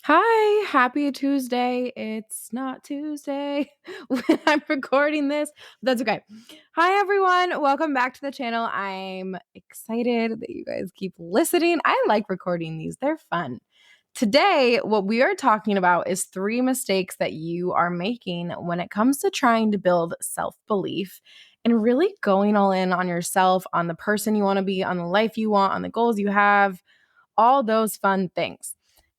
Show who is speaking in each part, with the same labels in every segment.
Speaker 1: Hi, happy Tuesday. It's not Tuesday when I'm recording this. But that's okay. Hi, everyone. Welcome back to the channel. I'm excited that you guys keep listening. I like recording these, they're fun. Today, what we are talking about is 3 mistakes that you are making when it comes to trying to build self belief and really going all in on yourself, on the person you want to be, on the life you want, on the goals you have, all those fun things.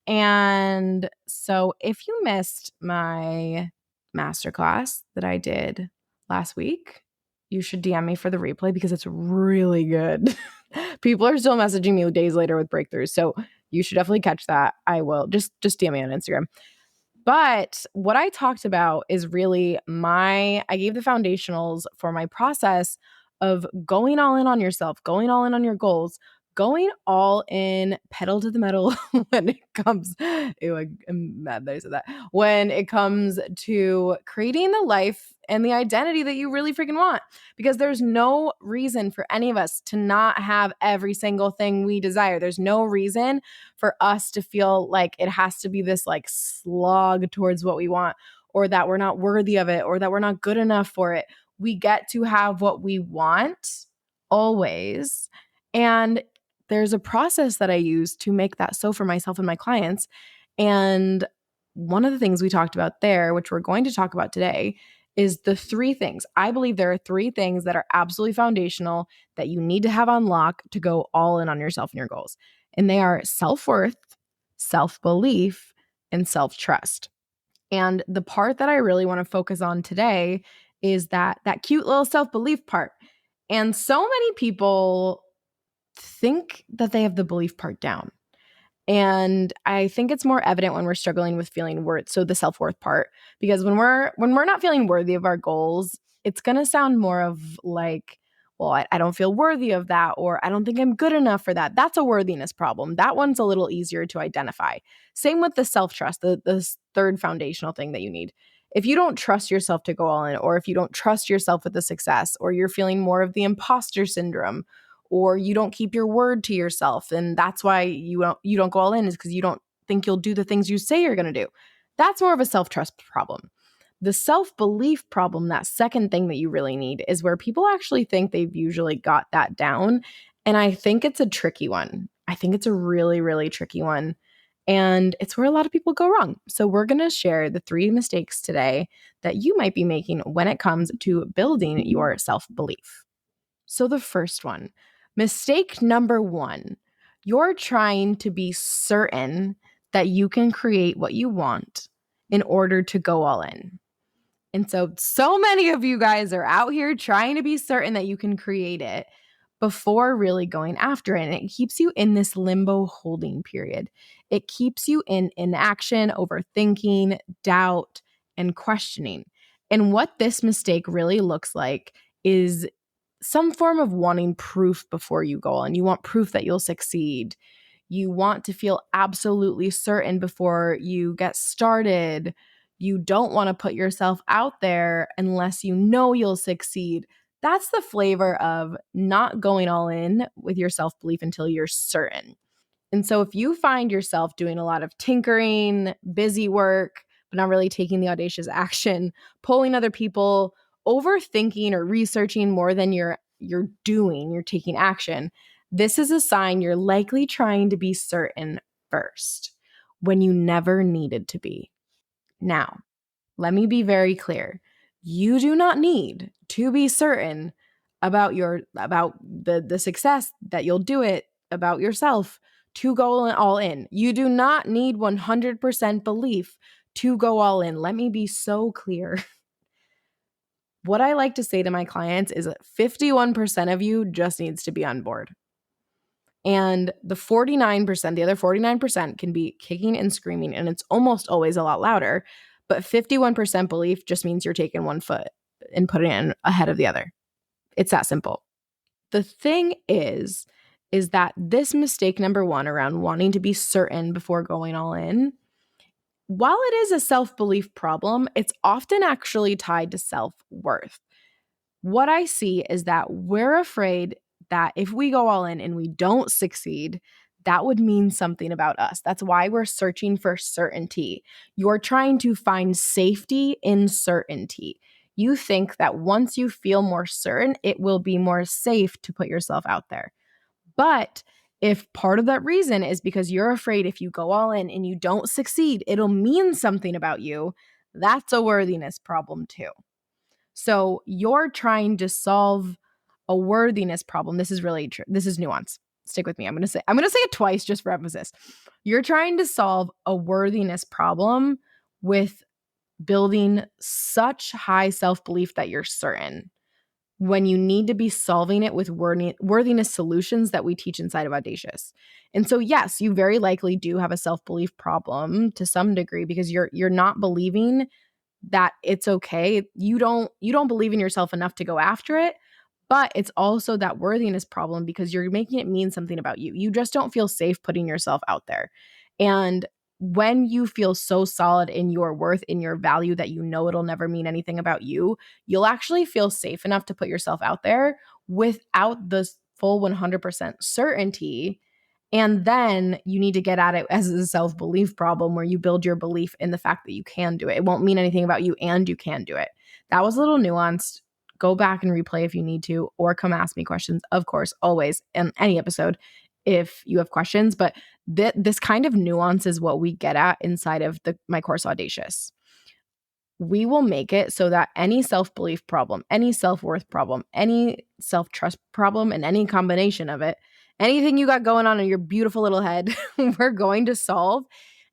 Speaker 1: And so if you missed my masterclass that I did last week, you should DM me for the replay because it's really good. People are still messaging me days later with breakthroughs. So you should definitely catch that. I will just DM me on Instagram. But what I talked about is really I gave the foundationals for my process of going all in on yourself, going all in on your goals, going all in pedal to the metal when it comes, I'm mad that I said that, when it comes to creating the life and the identity that you really freaking want. Because there's no reason for any of us to not have every single thing we desire. There's no reason for us to feel like it has to be this like slog towards what we want, or that we're not worthy of it, or that we're not good enough for it. We get to have what we want always. And there's a process that I use to make that so for myself and my clients. And one of the things we talked about there, which we're going to talk about today, is the 3 things. I believe there are 3 things that are absolutely foundational that you need to have on lock to go all in on yourself and your goals. And they are self-worth, self-belief, and self-trust. And the part that I really want to focus on today is that cute little self-belief part. And so many people think that they have the belief part down. And I think it's more evident when we're struggling with feeling worth, so the self-worth part, because when we're not feeling worthy of our goals, it's going to sound more of like, well, I don't feel worthy of that, or I don't think I'm good enough for that. That's a worthiness problem. That one's a little easier to identify. Same with the self-trust, the third foundational thing that you need. If you don't trust yourself to go all in, or if you don't trust yourself with the success, or you're feeling more of the imposter syndrome, or you don't keep your word to yourself, and that's why you don't go all in, is because you don't think you'll do the things you say you're going to do. That's more of a self-trust problem. The self-belief problem, that second thing that you really need, is where people actually think they've usually got that down. And I think it's a tricky one. I think it's a really, really tricky one. And it's where a lot of people go wrong. So we're going to share the 3 mistakes today that you might be making when it comes to building your self-belief. So the first one, mistake number 1, you're trying to be certain that you can create what you want in order to go all in. And so many of you guys are out here trying to be certain that you can create it before really going after it. And it keeps you in this limbo holding period. It keeps you in inaction, overthinking, doubt, and questioning. And what this mistake really looks like is some form of wanting proof before you go on. You want proof that you'll succeed. You want to feel absolutely certain before you get started. You don't want to put yourself out there unless you know you'll succeed. That's the flavor of not going all in with your self belief until you're certain. And so, if you find yourself doing a lot of tinkering, busy work, but not really taking the audacious action, pulling other people, overthinking or researching more than you're doing, you're taking action, this is a sign you're likely trying to be certain first when you never needed to be. Now, let me be very clear. You do not need to be certain about the success that you'll do it, about yourself, to go all in. You do not need 100% belief to go all in. Let me be so clear. What I like to say to my clients is that 51% of you just needs to be on board. And the 49%, the other 49% can be kicking and screaming, and it's almost always a lot louder. But 51% belief just means you're taking one foot and putting it ahead of the other. It's that simple. The thing is that this mistake number 1 around wanting to be certain before going all in, while it is a self-belief problem, it's often actually tied to self-worth. What I see is that we're afraid that if we go all in and we don't succeed, that would mean something about us. That's why we're searching for certainty. You're trying to find safety in certainty. You think that once you feel more certain, it will be more safe to put yourself out there. But if part of that reason is because you're afraid if you go all in and you don't succeed, it'll mean something about you, that's a worthiness problem too. So you're trying to solve a worthiness problem. This is really true. This is nuance. Stick with me. I'm going to say it twice just for emphasis. You're trying to solve a worthiness problem with building such high self-belief that you're certain, when you need to be solving it with worthiness solutions that we teach inside of Audacious. And so yes, you very likely do have a self-belief problem to some degree because you're not believing that it's okay. You don't believe in yourself enough to go after it, but it's also that worthiness problem because you're making it mean something about you. You just don't feel safe putting yourself out there. And when you feel so solid in your worth, in your value that you know it'll never mean anything about you, you'll actually feel safe enough to put yourself out there without the full 100% certainty. And then you need to get at it as a self-belief problem where you build your belief in the fact that you can do it. It won't mean anything about you and you can do it. That was a little nuanced. Go back and replay if you need to, or come ask me questions, of course, always in any episode if you have questions. But this kind of nuance is what we get at inside of my course Audacious. We will make it so that any self-belief problem, any self-worth problem, any self-trust problem, and any combination of it, anything you got going on in your beautiful little head, we're going to solve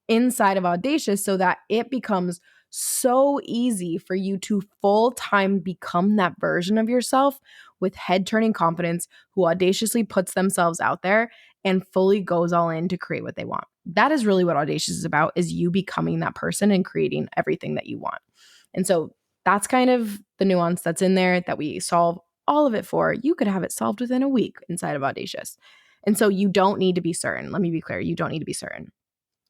Speaker 1: inside of Audacious so that it becomes so easy for you to full-time become that version of yourself with head-turning confidence who audaciously puts themselves out there and fully goes all in to create what they want. That is really what Audacious is about, is you becoming that person and creating everything that you want. And so that's kind of the nuance that's in there that we solve all of it for. You could have it solved within a week inside of Audacious. And so you don't need to be certain. Let me be clear. You don't need to be certain.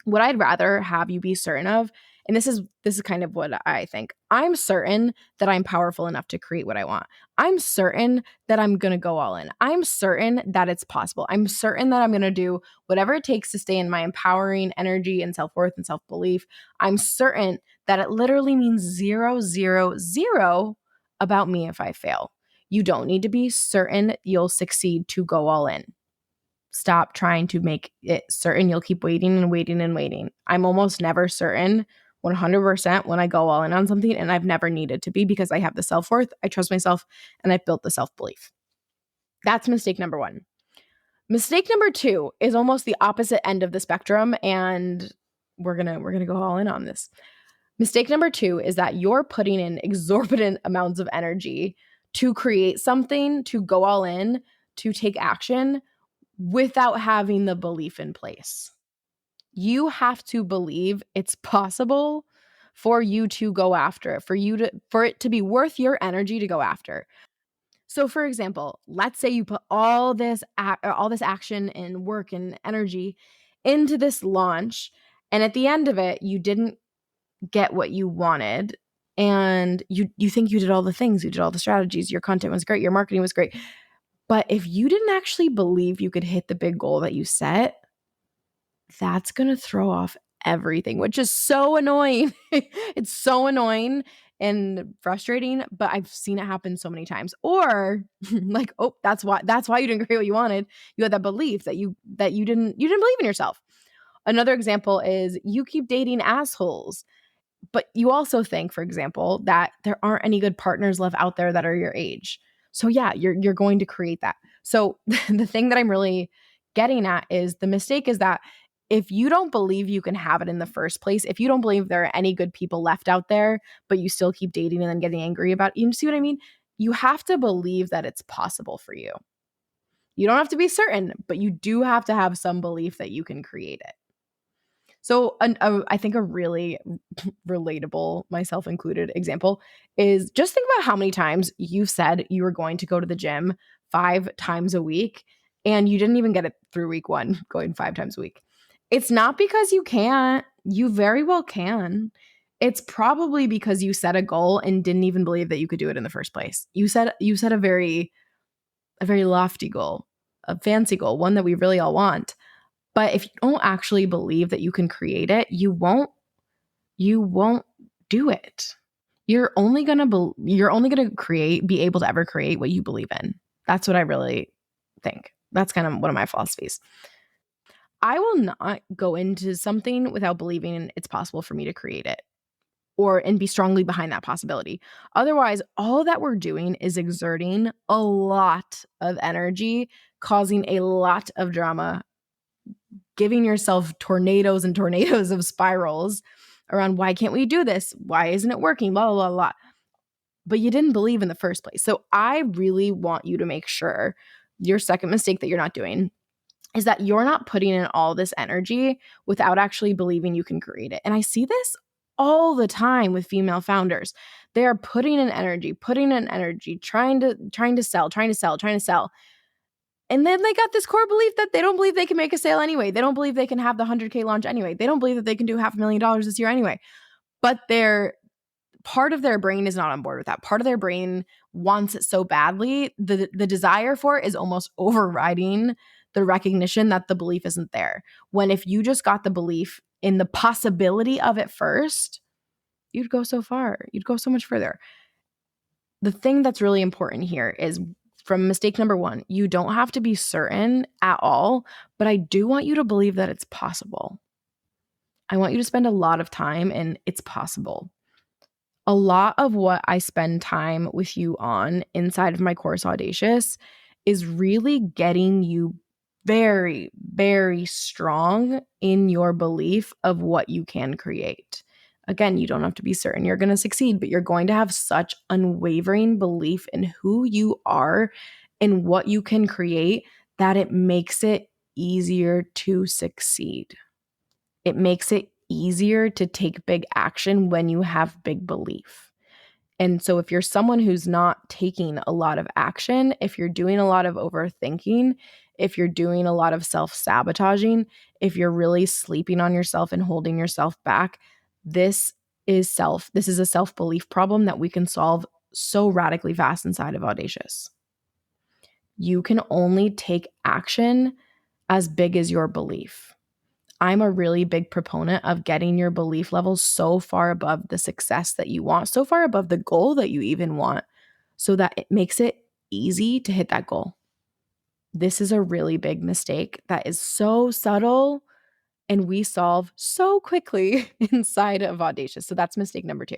Speaker 1: What I'd rather have you be certain of, and this is kind of what I think. I'm certain that I'm powerful enough to create what I want. I'm certain that I'm going to go all in. I'm certain that it's possible. I'm certain that I'm going to do whatever it takes to stay in my empowering energy and self-worth and self-belief. I'm certain that it literally means 0, 0, 0 about me if I fail. You don't need to be certain you'll succeed to go all in. Stop trying to make it certain. You'll keep waiting and waiting and waiting. I'm almost never certain 100% when I go all in on something, and I've never needed to be because I have the self-worth, I trust myself, and I've built the self-belief. That's mistake number 1. Mistake number 2 is almost the opposite end of the spectrum, and we're gonna go all in on this. Mistake number 2 is that you're putting in exorbitant amounts of energy to create something, to go all in, to take action without having the belief in place. You have to believe it's possible for you to go after it, for it to be worth your energy to go after. So for example, let's say you put all this action and work and energy into this launch, and at the end of it, you didn't get what you wanted, and you think you did all the things, you did all the strategies, your content was great, your marketing was great. But if you didn't actually believe you could hit the big goal that you set, that's going to throw off everything, which is so annoying. It's so annoying and frustrating, but I've seen it happen so many times. Or like, oh, that's why you didn't create what you wanted. You had that belief that you didn't believe in yourself. Another example is you keep dating assholes, but you also think, for example, that there aren't any good partners left out there that are your age. So yeah, you're going to create that. So the thing that I'm really getting at is the mistake is that if you don't believe you can have it in the first place, if you don't believe there are any good people left out there, but you still keep dating and then getting angry about it, you see what I mean? You have to believe that it's possible for you. You don't have to be certain, but you do have to have some belief that you can create it. So I think a really relatable, myself included, example is just think about how many times you said you were going to go to the gym 5 times a week and you didn't even get it through week 1 going 5 times a week. It's not because you can't. You very well can. It's probably because you set a goal and didn't even believe that you could do it in the first place. You set a very lofty goal, a fancy goal, one that we really all want. But if you don't actually believe that you can create it, you won't do it. You're only going to be able to ever create what you believe in. That's what I really think. That's kind of one of my philosophies. I will not go into something without believing it's possible for me to create it and be strongly behind that possibility. Otherwise, all that we're doing is exerting a lot of energy, causing a lot of drama, giving yourself tornadoes and tornadoes of spirals around why can't we do this? Why isn't it working? Blah, blah, blah, blah. But you didn't believe in the first place. So I really want you to make sure your second mistake that you're not doing is that you're not putting in all this energy without actually believing you can create it. And I see this all the time with female founders. They are putting in energy, trying to sell. And then they got this core belief that they don't believe they can make a sale anyway. They don't believe they can have the 100K launch anyway. They don't believe that they can do $500,000 this year anyway. But part of their brain is not on board with that. Part of their brain wants it so badly. The desire for it is almost overriding the recognition that the belief isn't there. When if you just got the belief in the possibility of it first, you'd go so far. You'd go so much further. The thing that's really important here is from mistake number 1, you don't have to be certain at all, but I do want you to believe that it's possible. I want you to spend a lot of time in it's possible. A lot of what I spend time with you on inside of my course Audacious is really getting you very, very strong in your belief of what you can create. Again, you don't have to be certain you're going to succeed, but you're going to have such unwavering belief in who you are and what you can create that it makes it easier to succeed. It makes it easier to take big action when you have big belief. And so if you're someone who's not taking a lot of action, if you're doing a lot of overthinking, if you're doing a lot of self-sabotaging, if you're really sleeping on yourself and holding yourself back, this is a self-belief problem that we can solve so radically fast inside of Audacious. You can only take action as big as your belief. I'm a really big proponent of getting your belief level so far above the success that you want, so far above the goal that you even want, so that it makes it easy to hit that goal. This is a really big mistake that is so subtle and we solve so quickly inside of Audacious. So that's mistake number 2.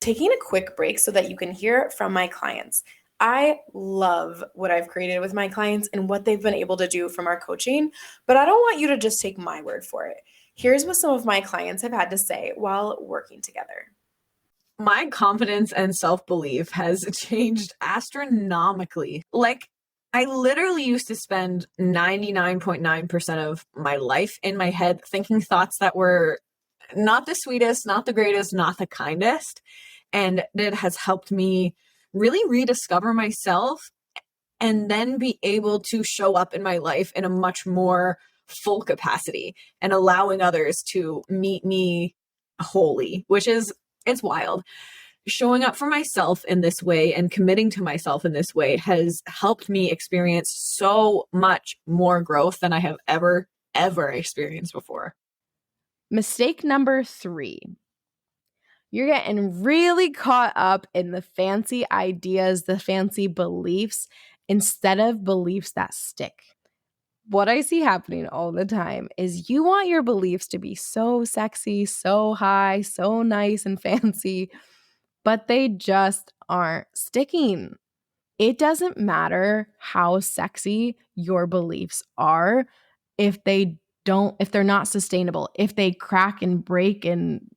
Speaker 1: Taking a quick break so that you can hear from my clients. I love what I've created with my clients and what they've been able to do from our coaching, but I don't want you to just take my word for it. Here's what some of my clients have had to say while working together.
Speaker 2: My confidence and self-belief has changed astronomically. Like, I literally used to spend 99.9% of my life in my head thinking thoughts that were not the sweetest, not the greatest, not the kindest. And it has helped me really rediscover myself and then be able to show up in my life in a much more full capacity and allowing others to meet me wholly, it's wild. Showing up for myself in this way and committing to myself in this way has helped me experience so much more growth than I have ever experienced before.
Speaker 1: Mistake number 3. You're getting really caught up in the fancy ideas, the fancy beliefs, instead of beliefs that stick. What I see happening all the time is you want your beliefs to be so sexy, so high, so nice and fancy, but they just aren't sticking. It doesn't matter how sexy your beliefs are if they're not sustainable, if they crack and break and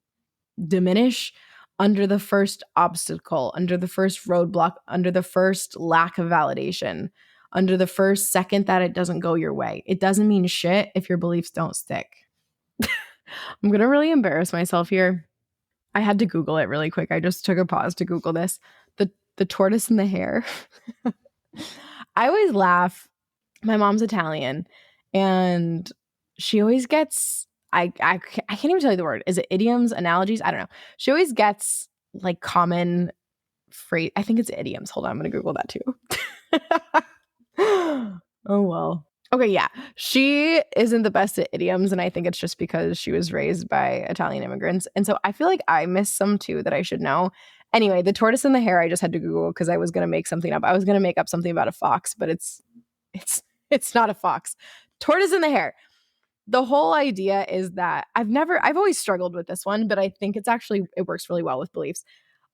Speaker 1: diminish under the first obstacle, under the first roadblock, under the first lack of validation, under the first second that it doesn't go your way. It doesn't mean shit if your beliefs don't stick. I'm going to really embarrass myself here. I had to Google it really quick. I just took a pause to Google this. The tortoise and the hare. I always laugh. My mom's Italian and she always gets I can't even tell you the word. Is it idioms, analogies? I don't know. She always gets like common phrase. I think it's idioms. Hold on, I'm going to Google that too. Oh, well. Okay, yeah. She isn't the best at idioms, and I think it's just because she was raised by Italian immigrants. And so I feel like I missed some too that I should know. Anyway, the tortoise and the hare I just had to Google because I was gonna make something up. I was gonna make up something about a fox, but it's it's not a fox. Tortoise and the hare. The whole idea is that I've always struggled with this one, but I think it works really well with beliefs.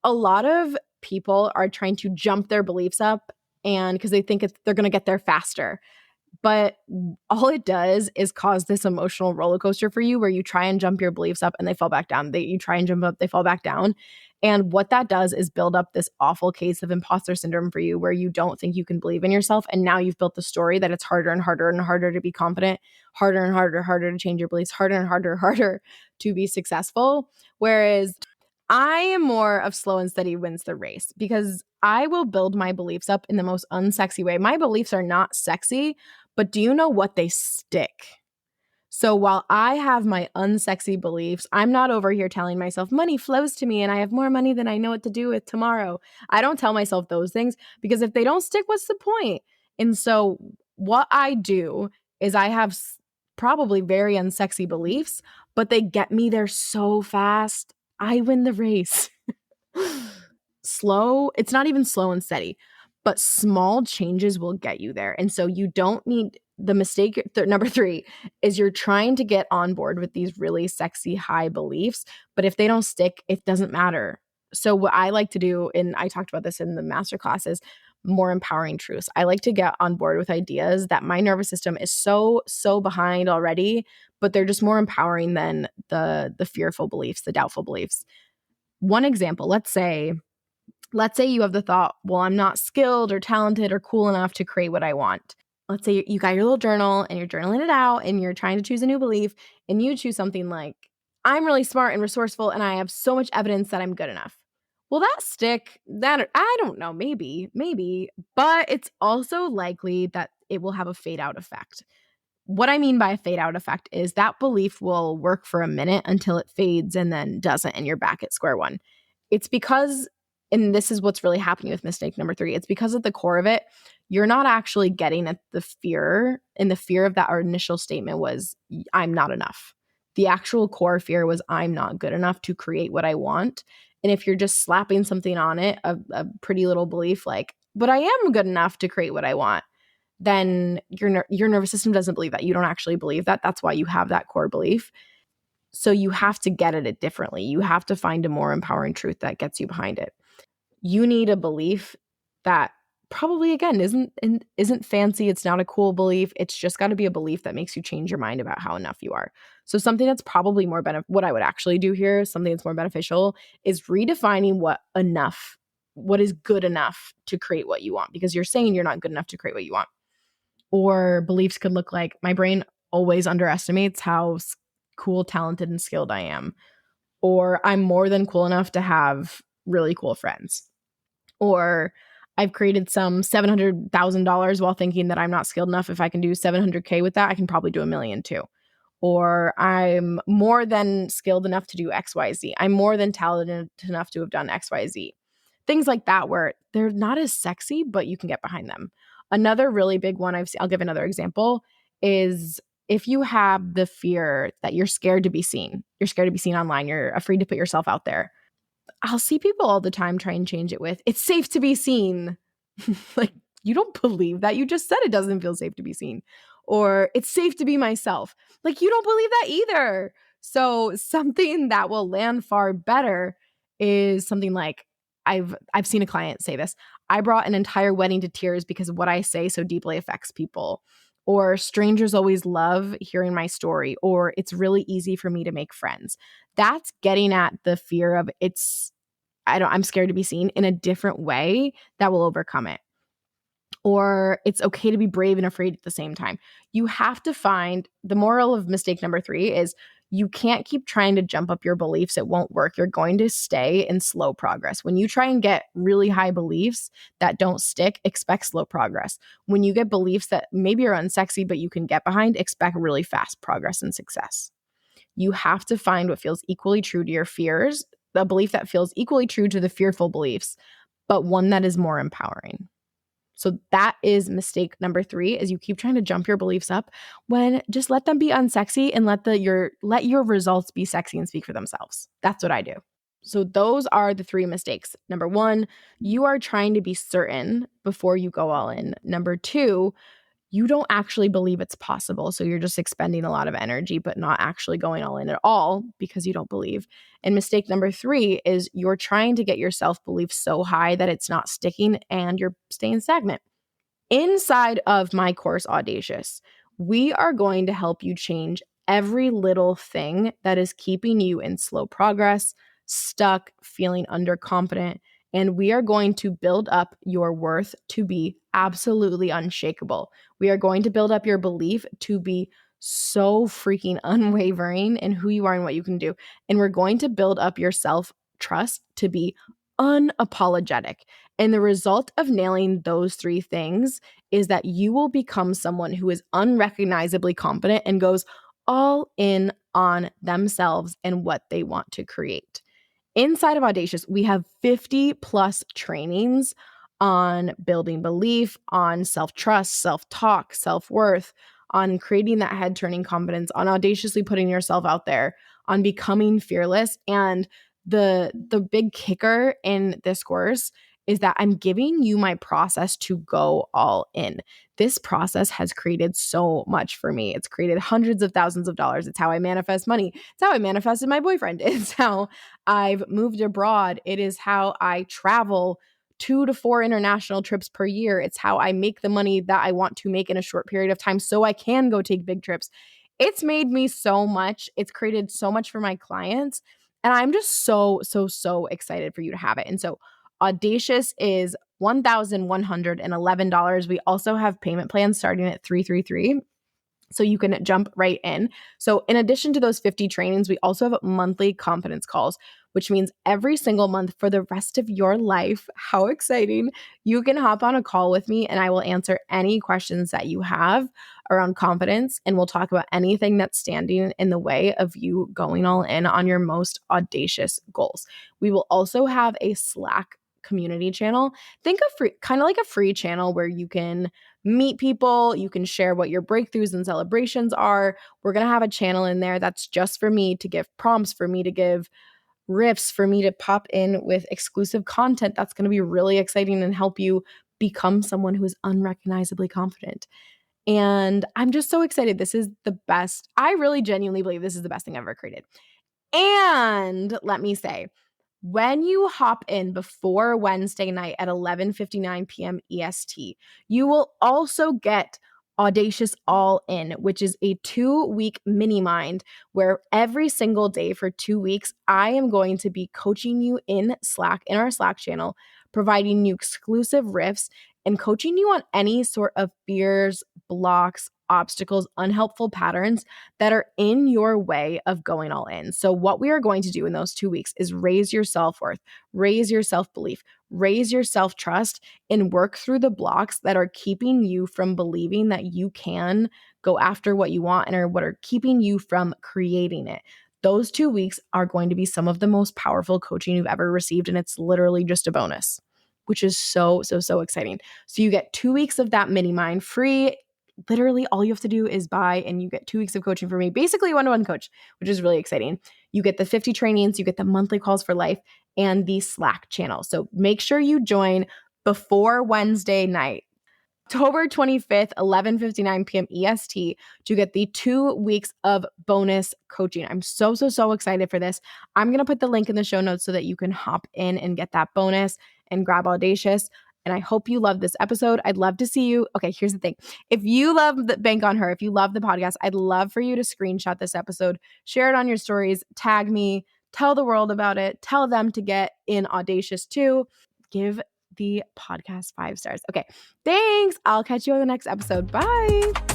Speaker 1: A lot of people are trying to jump their beliefs up and because they think they're going to get there faster. But all it does is cause this emotional roller coaster for you where you try and jump your beliefs up and they fall back down. You try and jump up, they fall back down. And what that does is build up this awful case of imposter syndrome for you where you don't think you can believe in yourself. And now you've built the story that it's harder and harder and harder to be confident, harder and harder, harder to change your beliefs, harder and harder, harder to be successful. Whereas I am more of slow and steady wins the race because I will build my beliefs up in the most unsexy way. My beliefs are not sexy, but do you know what? They stick. So while I have my unsexy beliefs, I'm not over here telling myself money flows to me and I have more money than I know what to do with tomorrow. I don't tell myself those things because if they don't stick, what's the point? And so what I do is I have probably very unsexy beliefs, but they get me there so fast. I win the race. Slow, it's not even slow and steady, but small changes will get you there. And so you don't need the mistake. Number three is you're trying to get on board with these really sexy high beliefs, but if they don't stick, it doesn't matter. So what I like to do, and I talked about this in the master classes, more empowering truths. I like to get on board with ideas that my nervous system is so behind already, but they're just more empowering than the fearful beliefs, the doubtful beliefs. One example, let's say you have the thought, well, I'm not skilled or talented or cool enough to create what I want. Let's say you got your little journal and you're journaling it out and you're trying to choose a new belief and you choose something like, I'm really smart and resourceful and I have so much evidence that I'm good enough. Will that stick? That I don't know, maybe, but it's also likely that it will have a fade out effect. What I mean by a fade out effect is that belief will work for a minute until it fades and then doesn't and you're back at square one. It's because, and this is what's really happening with mistake number three, it's because at the core of it, you're not actually getting at the fear. And the fear of that initial statement was, I'm not enough. The actual core fear was, I'm not good enough to create what I want. And if you're just slapping something on it, a pretty little belief like, but I am good enough to create what I want, then your nervous system doesn't believe that. You don't actually believe that. That's why you have that core belief. So you have to get at it differently. You have to find a more empowering truth that gets you behind it. You need a belief that probably again isn't fancy. It's not a cool belief. It's just got to be a belief that makes you change your mind about how enough you are. So something that's probably more what I would actually do here, something that's more beneficial is redefining what is good enough to create what you want, because you're saying you're not good enough to create what you want. Or beliefs could look like, my brain always underestimates how cool, talented, and skilled I am. Or I'm more than cool enough to have really cool friends. Or I've created some $700,000 while thinking that I'm not skilled enough. If I can do 700K with that, I can probably do $1 million too. Or I'm more than skilled enough to do XYZ. I'm more than talented enough to have done XYZ. Things like that where they're not as sexy, but you can get behind them. Another really big one I'll give another example is if you have the fear that you're scared to be seen online, you're afraid to put yourself out there. I'll see people all the time try and change it with, it's safe to be seen. Like, you don't believe that. You just said it doesn't feel safe to be seen. Or it's safe to be myself. Like, you don't believe that either. So something that will land far better is something like, I've seen a client say this. I brought an entire wedding to tears because what I say so deeply affects people. Or strangers always love hearing my story. Or it's really easy for me to make friends. That's getting at the fear of I'm scared to be seen in a different way that will overcome it. Or it's okay to be brave and afraid at the same time. You have to find the moral of mistake number three is you can't keep trying to jump up your beliefs. It won't work. You're going to stay in slow progress. When you try and get really high beliefs that don't stick, expect slow progress. When you get beliefs that maybe are unsexy, but you can get behind, expect really fast progress and success. You have to find what feels equally true to your fears, a belief that feels equally true to the fearful beliefs, but one that is more empowering. So that is mistake number 3, is you keep trying to jump your beliefs up when just let them be unsexy and let your results be sexy and speak for themselves. That's what I do. So those are the 3 mistakes. Number 1, you are trying to be certain before you go all in. Number 2, you don't actually believe it's possible. So you're just expending a lot of energy, but not actually going all in at all because you don't believe. And mistake number 3 is you're trying to get your self-belief so high that it's not sticking and you're staying stagnant. Inside of my course, Audacious, we are going to help you change every little thing that is keeping you in slow progress, stuck, feeling underconfident, and we are going to build up your worth to be absolutely unshakable. We are going to build up your belief to be so freaking unwavering in who you are and what you can do. And we're going to build up your self trust to be unapologetic. And the result of nailing those 3 things is that you will become someone who is unrecognizably confident and goes all in on themselves and what they want to create. Inside of Audacious, we have 50 plus trainings on building belief, on self-trust, self-talk, self-worth, on creating that head-turning confidence, on audaciously putting yourself out there, on becoming fearless. And the big kicker in this course is that I'm giving you my process to go all in. This process has created so much for me. It's created hundreds of thousands of dollars. It's how I manifest money. It's how I manifested my boyfriend. It's how I've moved abroad. It is how I travel 2 to 4 international trips per year. It's how I make the money that I want to make in a short period of time so I can go take big trips. It's made me so much. It's created so much for my clients. And I'm just so, so, so excited for you to have it. And so Audacious is $1,111. We also have payment plans starting at $333. So you can jump right in. So in addition to those 50 trainings, we also have monthly confidence calls, which means every single month for the rest of your life, how exciting, you can hop on a call with me and I will answer any questions that you have around confidence. And we'll talk about anything that's standing in the way of you going all in on your most audacious goals. We will also have a Slack community channel. Think of free, kind of like a free channel where you can meet people, you can share what your breakthroughs and celebrations are. We're going to have a channel in there that's just for me to give prompts, for me to give riffs, for me to pop in with exclusive content that's going to be really exciting and help you become someone who is unrecognizably confident. And I'm just so excited. This is the best. I really genuinely believe this is the best thing I've ever created. And let me say, when you hop in before Wednesday night at 11:59 p.m. EST, you will also get Audacious All In, which is a 2-week mini mind where every single day for 2 weeks, I am going to be coaching you in Slack, in our Slack channel, providing you exclusive riffs and coaching you on any sort of fears, blocks, obstacles, unhelpful patterns that are in your way of going all in. So, what we are going to do in those 2 weeks is raise your self worth, raise your self belief, raise your self trust, and work through the blocks that are keeping you from believing that you can go after what you want and are what are keeping you from creating it. Those 2 weeks are going to be some of the most powerful coaching you've ever received, and it's literally just a bonus, which is so, so, so exciting. So, you get 2 weeks of that mini mind free. Literally all you have to do is buy and you get 2 weeks of coaching from me, basically one-to-one coach, which is really exciting. You get the 50 trainings, you get the monthly calls for life and the Slack channel. So make sure you join before Wednesday night, October 25th, 11:59 p.m. EST to get the 2 weeks of bonus coaching. I'm so, so, so excited for this. I'm going to put the link in the show notes so that you can hop in and get that bonus and grab Audacious. And I hope you love this episode. I'd love to see you. Okay, here's the thing. If you love the Bank on Her, if you love the podcast, I'd love for you to screenshot this episode, share it on your stories, tag me, tell the world about it, tell them to get in Audacious too. Give the podcast 5 stars. Okay, thanks. I'll catch you on the next episode. Bye.